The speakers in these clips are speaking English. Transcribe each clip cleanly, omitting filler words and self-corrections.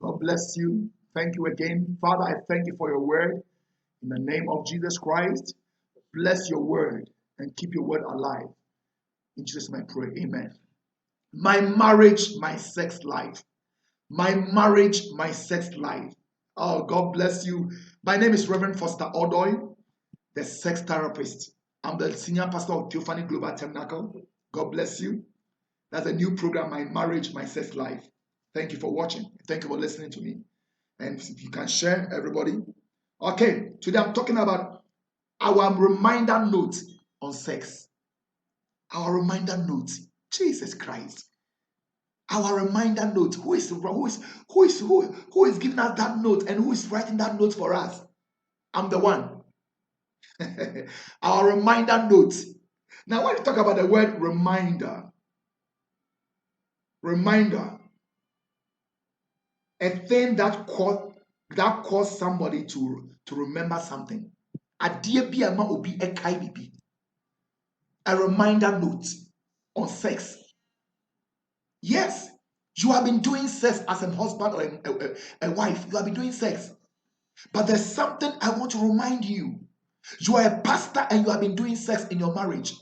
God bless you. Thank you again. Father, I thank you for your word. In the name of Jesus Christ, bless your word and keep your word alive. In Jesus' name I pray. Amen. My marriage, my sex life. My marriage, my sex life. Oh, God bless you. My name is Reverend Foster Odoi, the sex therapist. I'm the senior pastor of Theophany Global Tabernacle. God bless you. That's a new program, My Marriage, My Sex Life. Thank you for watching. Thank you for listening to me. And if you can share, everybody. Okay, today I'm talking about our reminder note on sex. Our reminder note. Jesus Christ. Our reminder note. Who is giving us that note and who is writing that note for us? I'm the one. Our reminder note. Now, when you talk about the word reminder, a thing that cause somebody to remember something. A reminder note on sex. Yes, you have been doing sex as a husband or a wife. You have been doing sex. But there's something I want to remind you. You are a pastor and you have been doing sex in your marriage.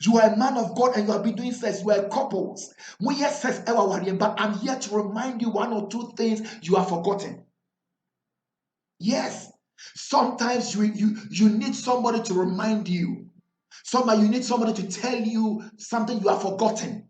You are a man of God and you have been doing sex. You are couples. But I'm here to remind you one or two things you have forgotten. Yes. Sometimes you need somebody to remind you. You need somebody to tell you something you have forgotten.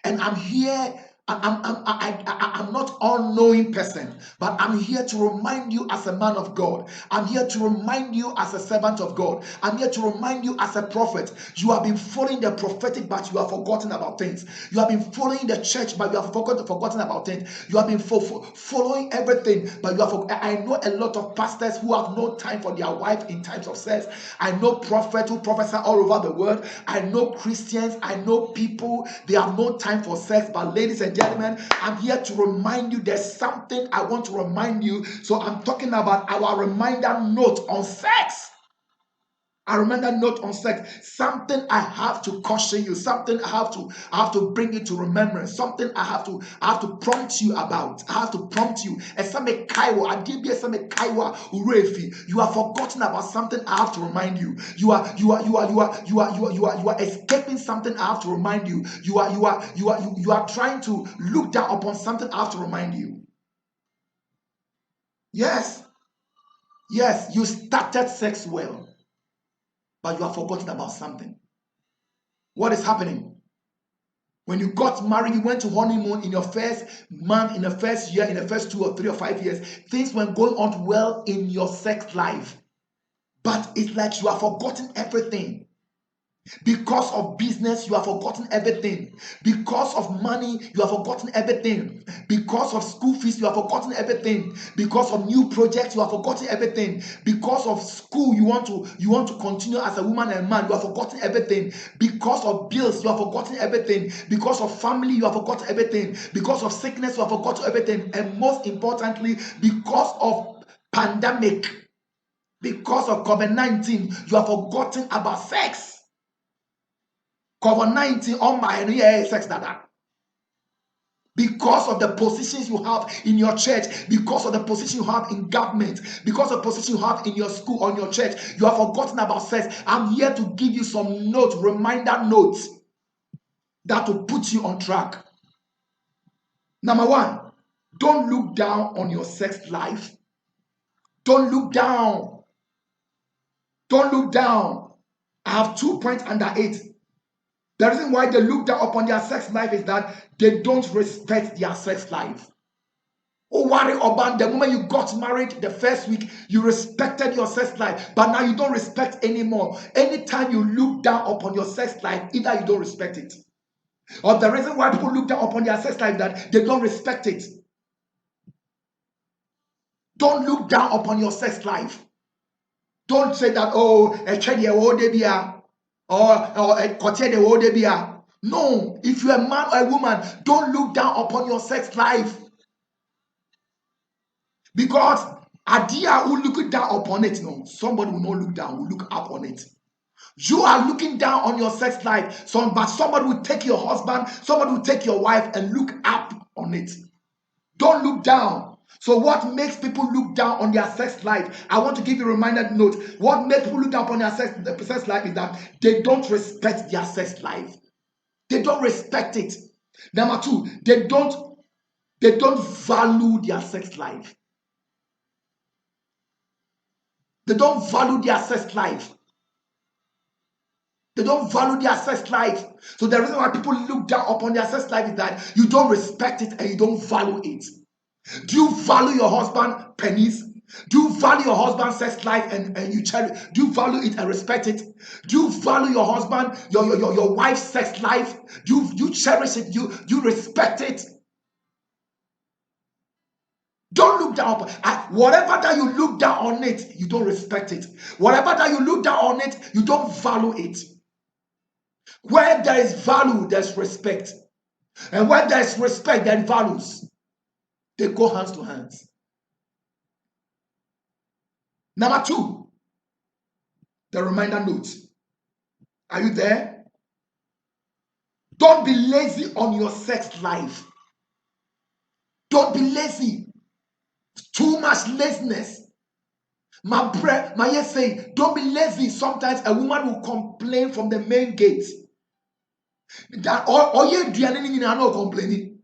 And I'm here. I'm not all-knowing person, but I'm here to remind you as a man of God. I'm here to remind you as a servant of God. I'm here to remind you as a prophet. You have been following the prophetic, but you have forgotten about things. You have been following the church, but you have forgotten about things. You have been following everything, but you have. I know a lot of pastors who have no time for their wife in times of sex. I know prophets who prophesy all over the world. I know Christians. I know people. They have no time for sex. But ladies and gentlemen, I'm here to remind you there's something I want to remind you. So I'm talking about our reminder note on sex. A reminder note on sex. Something I have to caution you. Something I have to bring you to remembrance. Something I have to prompt you about. I have to prompt you. You are forgotten about something I have to remind you. You are escaping something I have to remind you. You are trying to look down upon something I have to remind you. Yes, you started sex well, but you are forgotten about something. What is happening? When you got married, you went to honeymoon in your first month, in the first year, in the first 2 or 3 or 5 years. Things were going on well in your sex life. But it's like you have forgotten everything. Because of business, you have forgotten everything. Because of money, you have forgotten everything. Because of school fees, you have forgotten everything. Because of new projects, you have forgotten everything. Because of school, you want to continue as a woman and man, you have forgotten everything. Because of bills, you have forgotten everything. Because of family, you have forgotten everything. Because of sickness, you have forgotten everything. And most importantly, because of pandemic, because of COVID-19, you have forgotten about sex. COVID-19 on my sex dada. Because of the positions you have in your church, because of the position you have in government, because of the position you have in your school or in your church, you have forgotten about sex. I'm here to give you some reminder notes that will put you on track. Number one, don't look down on your sex life. Don't look down. Don't look down. I have 2 points under 8. The reason why they look down upon their sex life is that they don't respect their sex life. Oh, worry about the moment you got married the first week, you respected your sex life, but now you don't respect anymore. Anytime you look down upon your sex life, either you don't respect it, or the reason why people look down upon their sex life is that they don't respect it. Don't look down upon your sex life. Don't say that, oh, a child or a cote. No, if you're a man or a woman, don't look down upon your sex life. Because Adia will look down upon it. No, somebody will not look down, will look up on it. You are looking down on your sex life, but somebody will take your husband, somebody will take your wife and look up on it. Don't look down. So what makes people look down on their sex life? I want to give you a reminder note. What makes people look down on their sex life is that they don't respect their sex life. They don't respect it. Number two, they don't value their sex life. They don't value their sex life. They don't value their sex life. So the reason why people look down upon their sex life is that you don't respect it and you don't value it. Do you value your husband's penis? Do you value your husband's sex life and you cherish? Do you value it and respect it? Do you value your husband, your wife's sex life? Do you cherish it? Do you respect it? Don't look down upon whatever that you look down on it, you don't respect it. Whatever that you look down on it, you don't value it. Where there is value, there's respect. And where there is respect, there is values. They go hands to hands. Number two, the reminder note. Are you there? Don't be lazy on your sex life. Don't be lazy. Too much laziness. My yes say, don't be lazy. Sometimes a woman will complain from the main gate. That all you do anything are not complaining.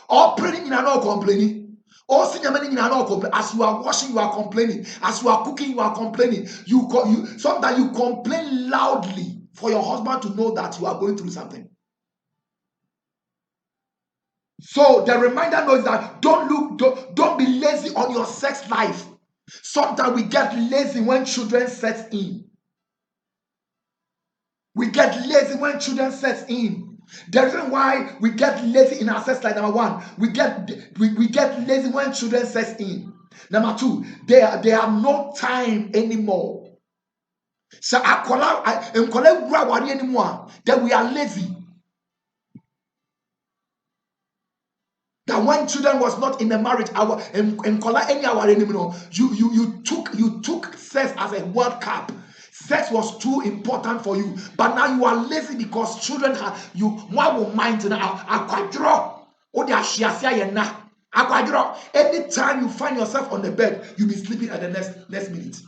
All praying are not complaining. All singing are not complaining. As you are washing, you are complaining. As you are cooking, you are complaining. Sometimes you complain loudly for your husband to know that you are going through something. So the reminder note is that don't be lazy on your sex life. Sometimes we get lazy when children set in. We get lazy when children set in. The reason why we get lazy in our sex life, number one, we get lazy when children set in. Number two, they have no time anymore. So that we are lazy. That when children was not in the marriage, you took sex as a World Cup. Sex was too important for you, but now you are lazy because children have you. One will mind now. Anytime you find yourself on the bed, you'll be sleeping at the next minute.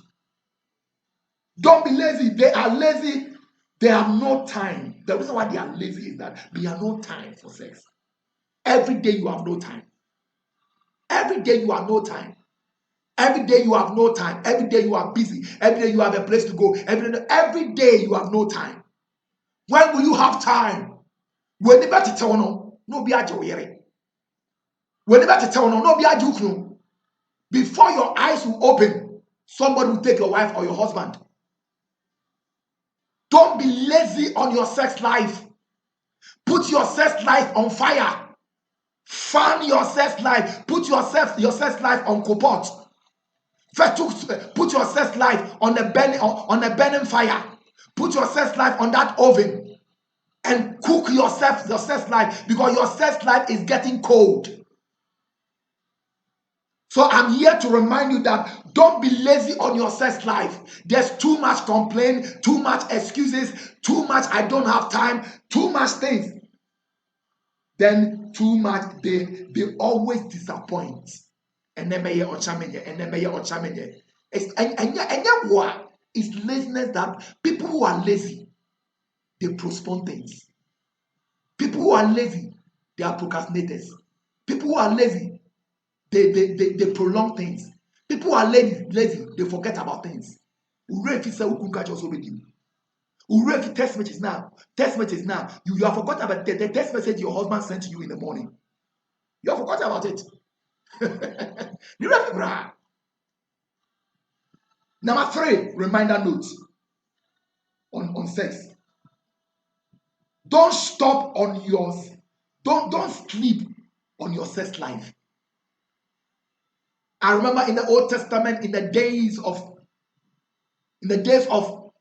Don't be lazy. They are lazy. They have no time. The reason why they are lazy is that they have no time for sex. Every day you have no time. Every day you have no time. Every day you have no time. Every day you are busy. Every day you have a place to go. Every day you have no time. When will you have time? When the better tell no be ajo. When the better tell no be ajo. Before your eyes will open, somebody will take your wife or your husband. Don't be lazy on your sex life. Put your sex life on fire. Fan your sex life. Put your sex life on copot. Put your sex life on a burning fire. Put your sex life on that oven and cook your sex life, because your sex life is getting cold. So I'm here to remind you that don't be lazy on your sex life. There's too much complaint, too much excuses, too much I don't have time, too much things. Then too much, they always disappoint. And then it's laziness that people who are lazy, they postpone things. People who are lazy, they are procrastinators. People who are lazy, they prolong things. People who are lazy, they forget about things. If text message now. You have forgotten about the text message your husband sent to you in the morning. You have forgotten about it. Number 3, reminder notes on sex. Don't stop on yours. Don't sleep on your sex life. I remember in the Old Testament, in the days of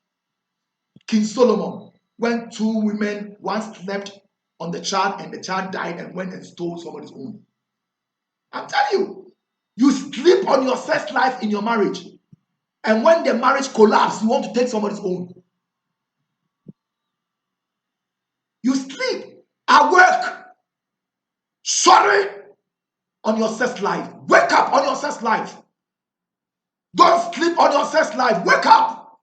King Solomon, when 2 women, one slept on the child and the child died and went and stole somebody's own. I'm telling you, you sleep on your sex life in your marriage. And when the marriage collapses, you want to take somebody's own. You sleep at work. Sorry, on your sex life. Wake up on your sex life. Don't sleep on your sex life. Wake up.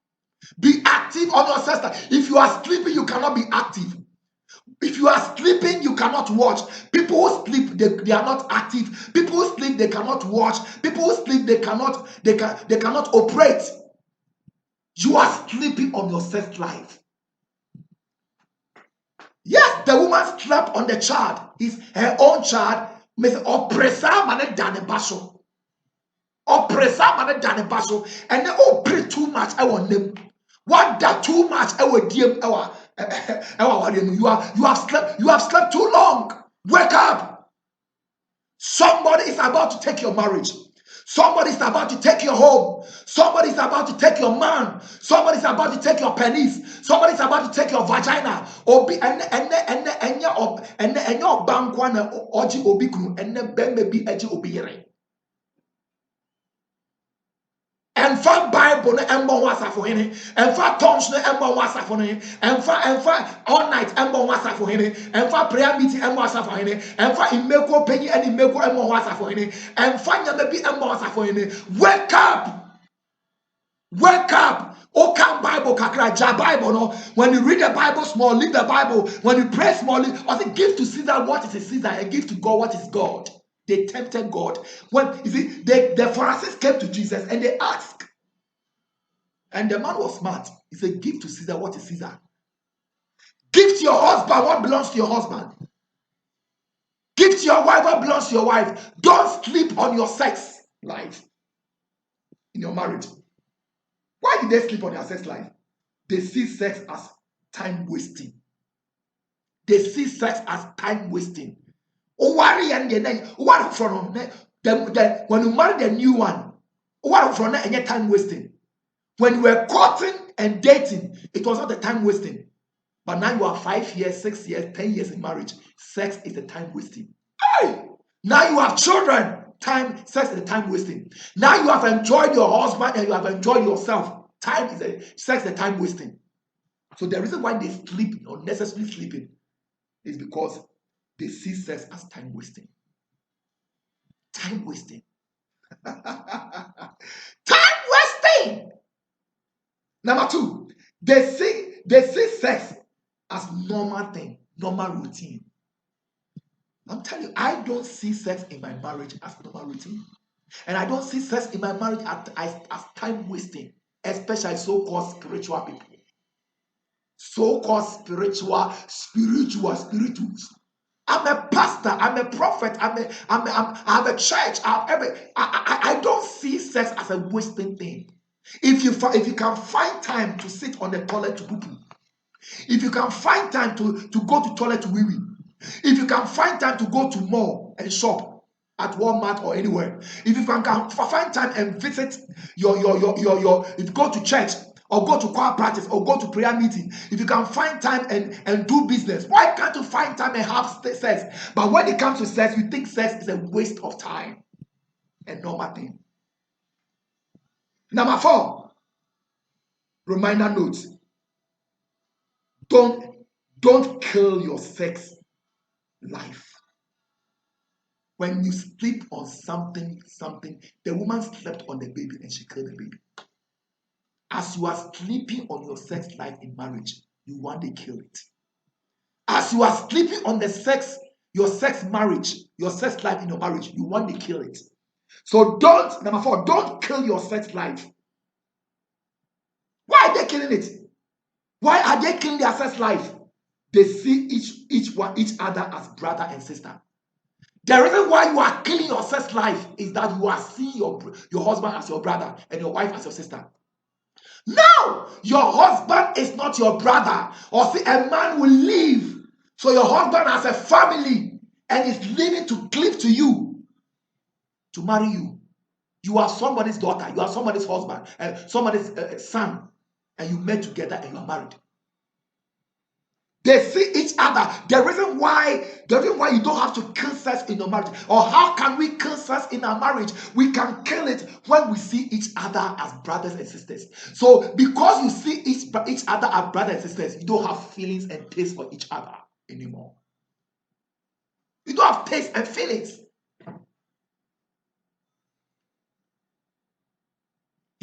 Be active on your sex life. If you are sleeping, you cannot be active. If you are sleeping, you cannot watch. People who sleep, they are not active. People who sleep, they cannot watch. People who sleep, they cannot operate. You are sleeping on your sex life. Yes, the woman slept on the child. It's her own child. Oppressor man dane baso. Oppressor man dane baso. And they operate too much. I want them. What that too much? I will DM. You have slept too long. Wake up. Somebody is about to take your marriage. Somebody is about to take your home. Somebody is about to take your man. Somebody is about to take your penis. Somebody is about to take your vagina. Obi and your bankwana oji obi kunu and bembe bi eji obi yere. And for Bible no embo wasa for him, and for tongues no embo wasa for him, and for all night embo wasa for him, and for prayer meeting embo wasa for him, and for imeko penny and imeko embo wasa for him, and for nyamebi embo wasa for him. Wake up! Wake up! Oh, come Bible kakra ja Bible no. When you read the Bible small, leave the Bible. When you pray small, or say give to Caesar what is Caesar, and give to God what is God. They tempted God. When you see, the Pharisees came to Jesus and they asked, and the man was smart. He said, give to Caesar what is Caesar. Give to your husband what belongs to your husband. Give to your wife what belongs to your wife. Don't sleep on your sex life in your marriage. Why did they sleep on their sex life? They see sex as time wasting. They see sex as time wasting. When you marry the new one, time wasting. When you were courting and dating, it was not the time wasting. But now you are 5 years, 6 years, 10 years in marriage. Sex is the time wasting. Hey! Now you have children. Sex is the time wasting. Now you have enjoyed your husband and you have enjoyed yourself. Sex is the time wasting. So the reason why they sleep, unnecessarily sleeping, is because they see sex as time wasting. Time wasting. Time wasting. Number two, they see sex as normal thing, normal routine. I'm telling you, I don't see sex in my marriage as normal routine. And I don't see sex in my marriage as time wasting, especially so-called spiritual people. So-called spirituals. I'm a pastor, I'm a prophet, I have a church, I don't see sex as a wasting thing. If you can find time to sit on the toilet to poo-poo, if you can find time to go to toilet to wee-wee, if you can find time to go to mall and shop at Walmart or anywhere, if you can find time and visit your if you go to church or go to choir practice or go to prayer meeting, if you can find time and do business, why can't you find time and have sex? But when it comes to sex, you think sex is a waste of time and normal thing. Number 4, reminder notes. Don't kill your sex life. When you sleep on something, the woman slept on the baby and she killed the baby. As you are sleeping on your sex life in marriage, you one day kill it. As you are sleeping on your sex marriage, your sex life in your marriage, you one day kill it. So number 4, don't kill your sex life. Why are they killing it? Why are they killing their sex life? They see each other as brother and sister. The reason why you are killing your sex life is that you are seeing your husband as your brother and your wife as your sister. Now, your husband is not your brother. Or see, a man will leave. So your husband has a family and is leaving to cleave to you, to marry you. You are somebody's daughter. You are somebody's husband, somebody's son, and you met together and you are married. They see each other. The reason why you don't have to kill sex in your marriage, or how can we kill sex in our marriage? We can kill it when we see each other as brothers and sisters. So because you see each other as brothers and sisters, you don't have feelings and taste for each other anymore. You don't have taste and feelings.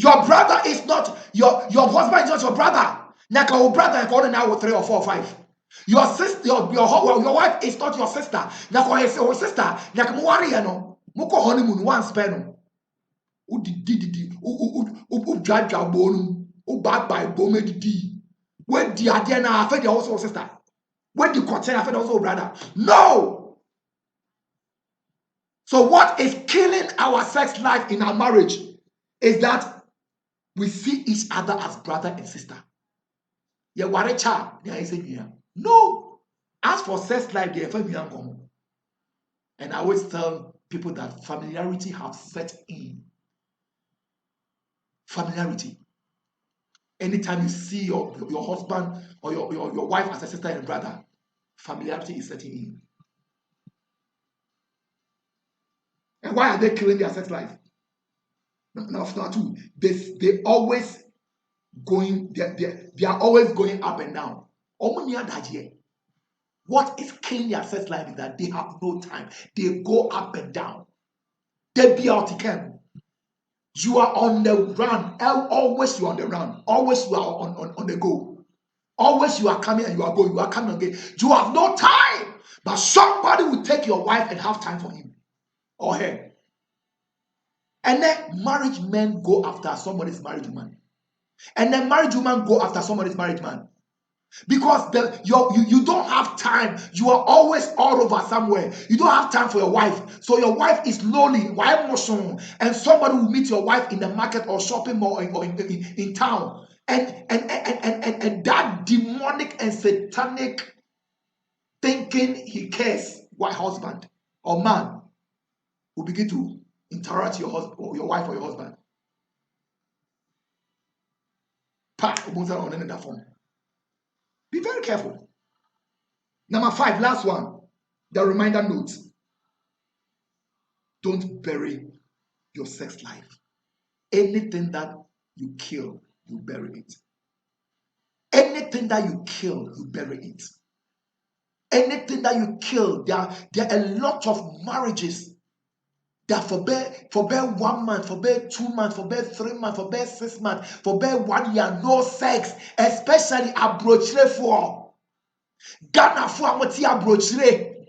Your brother is not your husband is not your brother. Like our brother according now with 3 or 4 or 5. Your sister, your wife is not your sister. Like your sister, like Muari no. Muko honeymoon one spell. U drive bonum, u bad by bome di. When the Adiana affect your also sister. When the content affect also brother. No. So what is killing our sex life in our marriage is that we see each other as brother and sister. No. As for sex life, they are common. And I always tell people that familiarity have set in. Familiarity. Anytime you see your husband or your wife as a sister and brother, familiarity is setting in. And why are they killing their sex life? Now, two, they always going, they are always going up and down. What is killing their sex life is that they have no time. They go up and down. They be out again. You are on the run. Always you are on the run. Always you are on the go. Always you are coming and you are going. You are coming again. You have no time. But somebody will take your wife and have time for him or her. And then married men go after somebody's married woman. And then married woman go after somebody's married man. Because you don't have time. You are always all over somewhere. You don't have time for your wife. So your wife is lonely. And somebody will meet your wife in the market or shopping mall or in town. And that demonic and satanic thinking he cares what husband or man will begin to interact your husband or your wife or your husband. Be very careful. Number 5, last one, the reminder note. Don't bury your sex life. Anything that you kill, you bury it. Anything that you kill, you bury it. Anything that you kill, there are a lot of marriages that forbear 1 month, forbear 2 months, forbear 3 months, forbear 6 months, forbear 1 year, no sex, especially abrochire for Ghana for amoti abrochire,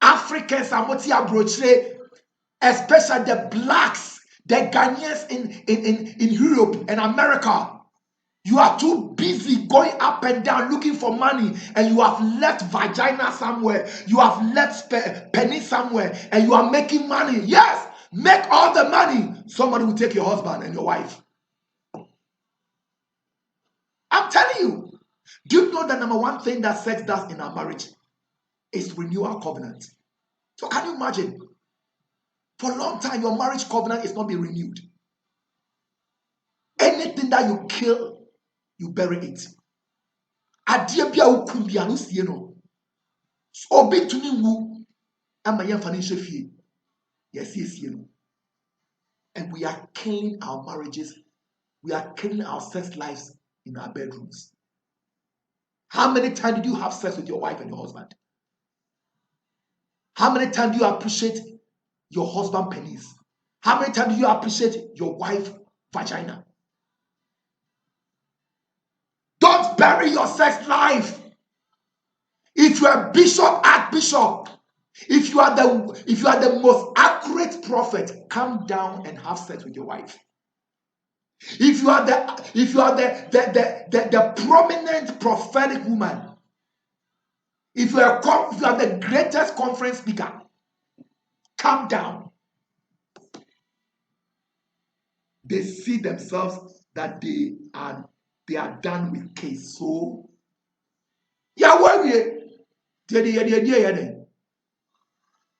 Africans amoti abrochire, especially the blacks, the Ghanaians in Europe and America. You are too busy going up and down looking for money, and you have left vagina somewhere, you have left penny somewhere, and you are making money. Yes, make all the money. Somebody will take your husband and your wife. I'm telling you. Do you know the number 1 thing that sex does in our marriage is renew our covenant? So can you imagine? For a long time, your marriage covenant is not being renewed. Anything that you kill, you bury it. Adia bia ukumbia no sie no. Obi tuni wu ama ye financial fee. Yes, yes, you know. And we are killing our marriages. We are killing our sex lives in our bedrooms. How many times did you have sex with your wife and your husband? How many times do you appreciate your husband penis? How many times do you appreciate your wife vagina? Don't bury your sex life. If you are bishop, archbishop, if you are the most accurate prophet, come down and have sex with your wife. If you are the prominent prophetic woman, if you are the greatest conference speaker, come down. They see themselves that they are done with case. So Yahweh,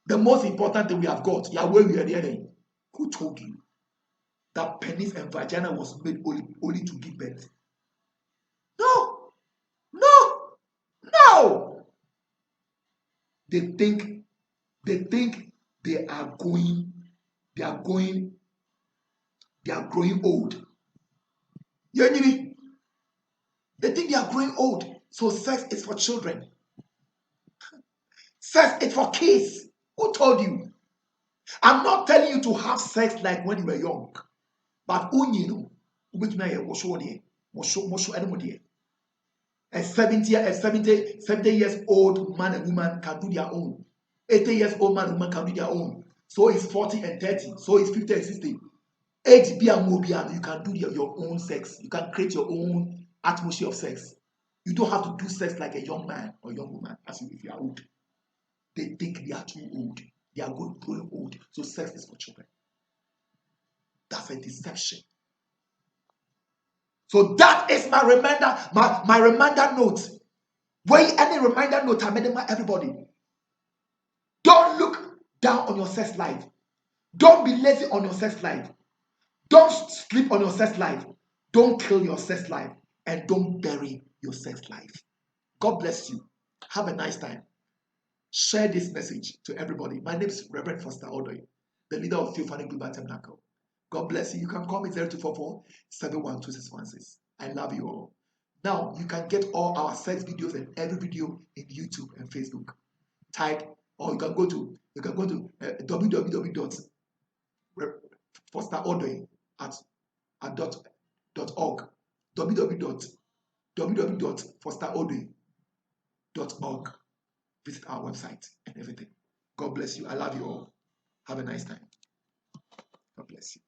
the most important thing we have got, Yahweh, who told you that penis and vagina was made only to give birth? No. They think they are growing old. They think they are growing old. So sex is for children. Sex is for kids. Who told you? I'm not telling you to have sex like when you were young. But you know, Which may was show there, was show anybody. A 70 years old man and woman can do their own. 80 years old man and woman can do their own. So is 40 and 30. So is 50 and 60. Age be a mobile, you can do your own sex. You can create your own atmosphere of sex. You don't have to do sex like a young man or young woman as if you are old. They think they are too old. They are growing old. So sex is for children. That's a deception. So that is my reminder, my reminder note. Where any reminder note I made everybody. Don't look down on your sex life. Don't be lazy on your sex life. Don't sleep on your sex life. Don't kill your sex life. And don't bury your sex life. God bless you. Have a nice time. Share this message to everybody. My name is Reverend Foster Odoi, the leader of Theophany Global Tabernacle. God bless you. You can call me 0244 712616. I love you all. Now, you can get all our sex videos and every video in YouTube and Facebook. Type, or you can go to www.fosterodoi.org. www.fosterodoi.org. Visit our website and everything. God bless you. I love you all. Have a nice time. God bless you.